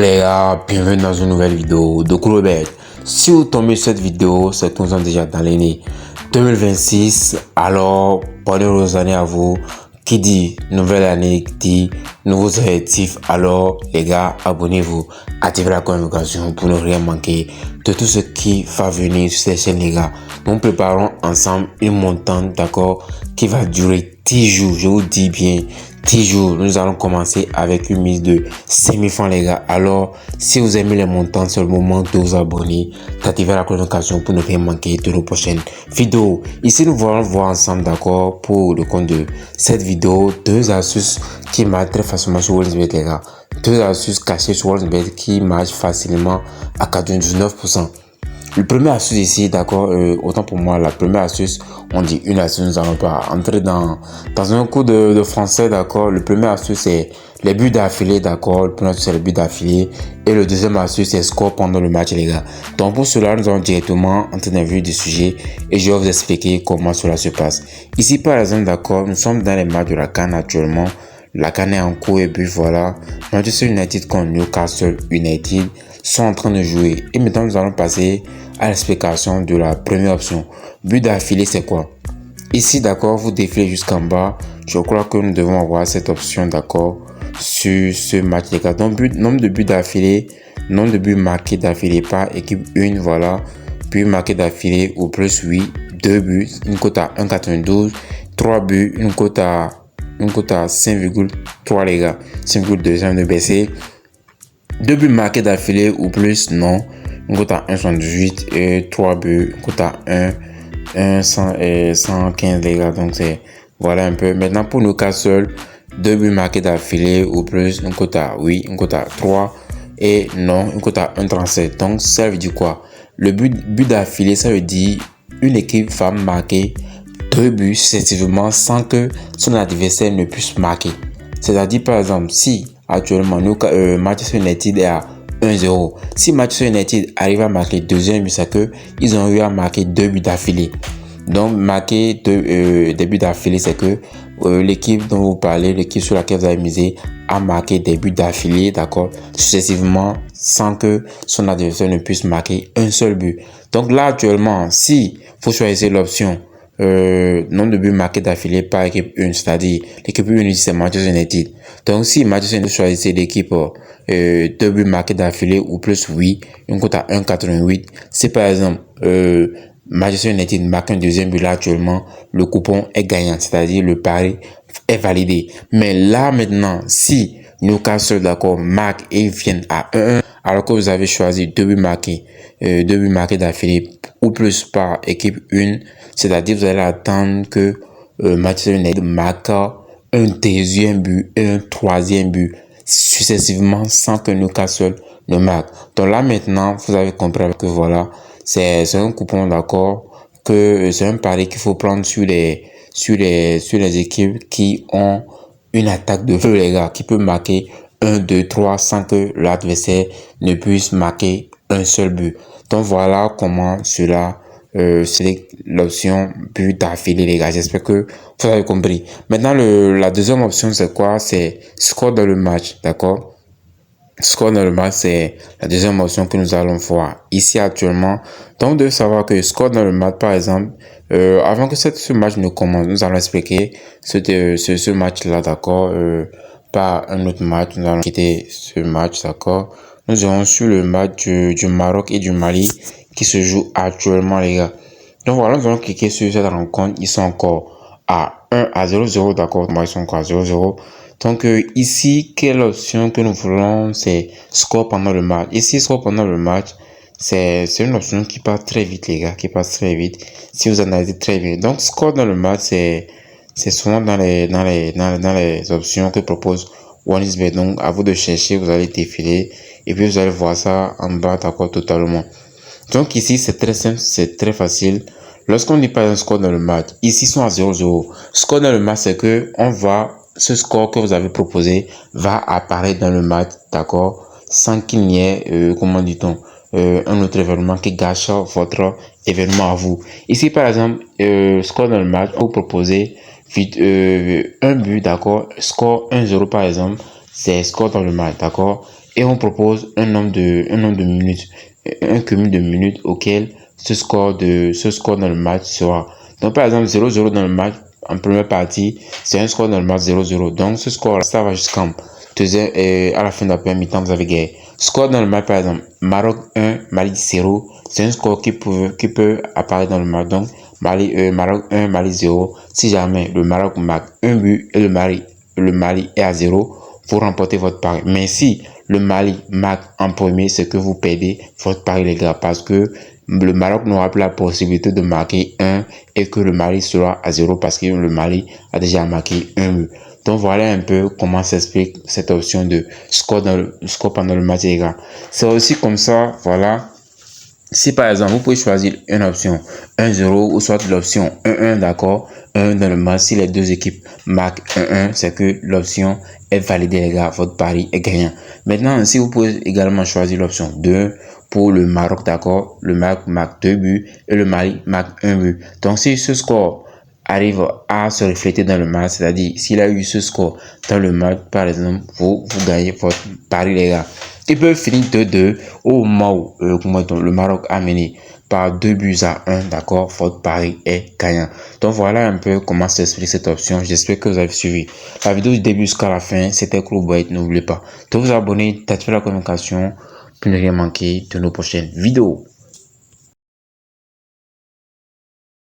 les gars, bienvenue dans une nouvelle vidéo de Coolbet. Si vous tombez sur cette vidéo, c'est que nous sommes déjà dans l'année 2026. Alors, bonne heureuse année à vous. Qui dit nouvelle année, qui dit nouveaux objectifs. Alors, les gars, abonnez-vous, activez la notification pour ne rien manquer de tout ce qui va venir sur cette chaîne, les gars. Nous préparons ensemble une montante, d'accord, qui va durer 10 jours. Je vous dis bien 10 jours. Nous allons commencer avec une mise de 5000 francs, les gars. Alors, si vous aimez les montants, c'est le moment de vous abonner, d'activer la notification pour ne rien manquer de nos prochaines vidéos. Ici, nous allons voir ensemble, d'accord, pour le compte de cette vidéo, deux astuces qui marchent très facilement sur WinBet, les gars. Deux astuces cachées sur WinBet qui marchent facilement à 99%. Le premier astuce ici, d'accord, autant pour moi, la première astuce, on dit une astuce, nous n'allons pas entrer dans un cours de français, d'accord. Le premier astuce, c'est les buts d'affilée, d'accord. Le premier astuce, c'est les buts d'affilée. Et le deuxième astuce, c'est score pendant le match, les gars. Donc, pour cela, nous allons directement entrer dans le vif du sujet et je vais vous expliquer comment cela se passe. Ici, par exemple, d'accord, nous sommes dans les matchs de la CAN actuellement. La CAN est en cours et puis voilà. Manchester United contre Newcastle United sont en train de jouer. Et maintenant, nous allons passer à l'explication de la première option. But d'affilée, c'est quoi? Ici, d'accord, vous défilez jusqu'en bas. Je crois que nous devons avoir cette option, d'accord, sur ce match, les gars. Donc, nombre de buts d'affilée, nombre de buts marqués d'affilée par équipe 1, voilà. Buts marqués d'affilée ou plus 8, 2 buts, une cote à 1,92, 3 buts, une cote à 5,3, les gars. 5,2, ça vient de baisser. 2 buts marqués d'affilée ou plus, non. Une cote à 1,78 et 3 buts, une cote à 115, les gars. Donc, c'est, voilà un peu. Maintenant, pour Newcastle, 2 buts marqués d'affilée ou plus, une cote à 8, une cote à 3 et non, une cote à 1,37. Donc, ça veut dire quoi? Le but d'affilée, ça veut dire une équipe va marquer 2 buts successivement sans que son adversaire ne puisse marquer. C'est-à-dire, par exemple, si actuellement Manchester United est à 1-0, si Manchester United arrive à marquer le deuxième but, c'est qu'ils ont eu à marquer 2 buts d'affilée. Donc, marquer des buts d'affilée, c'est que l'équipe dont vous parlez, l'équipe sur laquelle vous avez misé, a marqué des buts d'affilée, d'accord, successivement, sans que son adversaire ne puisse marquer un seul but. Donc là, actuellement, si vous choisissez l'option nombre de buts marqués d'affilée par équipe 1, c'est-à-dire l'équipe 1 c'est Manchester United. Donc si Manchester United choisissez l'équipe 2 buts marqués d'affilée ou plus 8, une cote à 1,88, c'est par exemple Manchester United marque un deuxième but là actuellement, le coupon est gagnant, c'est-à-dire le pari est validé. Mais là maintenant, si Newcastle, d'accord, marque et viennent à 1-1, alors que vous avez choisi 2 buts marqués d'affilée ou plus par équipe 1, c'est-à-dire vous allez attendre que Manchester United marque un deuxième but et un troisième but successivement sans que Newcastle ne marque. Donc là maintenant, vous avez compris que voilà, c'est un coupon, d'accord, que c'est un pari qu'il faut prendre sur les équipes qui ont une attaque de feu, les gars, qui peut marquer 1, 2, 3 sans que l'adversaire ne puisse marquer un seul but. Donc voilà comment cela c'est l'option but d'affilée, les gars. J'espère que vous avez compris. Maintenant, la deuxième option, c'est quoi? C'est score dans le match, d'accord? Score dans le match, c'est la deuxième option que nous allons voir ici actuellement. Donc, vous devez savoir que score dans le match, par exemple, avant que ce match ne commence, nous allons expliquer ce match-là, d'accord, par un autre match. Nous allons quitter ce match, d'accord. Nous allons sur le match du Maroc et du Mali qui se joue actuellement, les gars. Donc voilà, nous allons cliquer sur cette rencontre. Ils sont encore à 1-0, d'accord. Moi, ils sont encore à 0-0. Donc ici, quelle option que nous voulons, c'est score pendant le match. Ici, score pendant le match, c'est une option qui passe très vite, les gars, qui passe très vite. Si vous analysez très bien. Donc score dans le match, c'est souvent dans les options que propose OneXBet. Donc à vous de chercher, vous allez défiler et puis vous allez voir ça en bas, d'accord, totalement. Donc ici, c'est très simple, c'est très facile. Lorsqu'on dit pas un score dans le match, ici, ils sont à 0-0. Score dans le match, c'est que ce score que vous avez proposé va apparaître dans le match, d'accord, sans qu'il n'y ait, comment dit-on, un autre événement qui gâche votre événement à vous. Ici, par exemple, score dans le match, vous proposez un but, d'accord, score 1-0 par exemple, c'est score dans le match, d'accord. et on propose un nombre de minutes, un cumul de minutes auquel ce score dans le match sera. Donc par exemple 0-0 dans le match en première partie, c'est un score dans le match 0-0. Donc ce score ça va jusqu'en deuxième et à la fin de la première mi-temps vous avez gagné. Score dans le match par exemple Maroc 1, Mali 0, c'est un score qui peut apparaître dans le match. Donc Maroc 1, Mali 0. Si jamais le Maroc marque un but et le Mali est à 0, vous remportez votre pari. Mais si le Mali marque en premier, c'est que vous perdez votre pari, les gars, parce que le Maroc n'aura plus la possibilité de marquer 1 et que le Mali sera à 0 parce que le Mali a déjà marqué un but. Donc voilà un peu comment s'explique cette option de score pendant le match, les gars. C'est aussi comme ça, voilà. Si par exemple, vous pouvez choisir une option 1-0 ou soit l'option 1-1, d'accord, 1 dans le match, si les deux équipes marquent 1-1, c'est que l'option est validée, les gars, votre pari est gagnant. Maintenant, si vous pouvez également choisir l'option 2 pour le Maroc, d'accord, le Maroc marque 2 buts et le Mali marque 1 but. Donc, si ce score arrive à se refléter dans le match, c'est-à-dire s'il a eu ce score dans le match, par exemple, vous gagnez votre pari, les gars. Il peut finir 2-2 au moment où le Maroc a mené par 2 buts à 1, d'accord, votre pari est gagnant. Donc voilà un peu comment s'explique cette option. J'espère que vous avez suivi la vidéo du début jusqu'à la fin. C'était Boy. N'oubliez pas de vous abonner, d'activer la communication pour ne rien manquer de nos prochaines vidéos.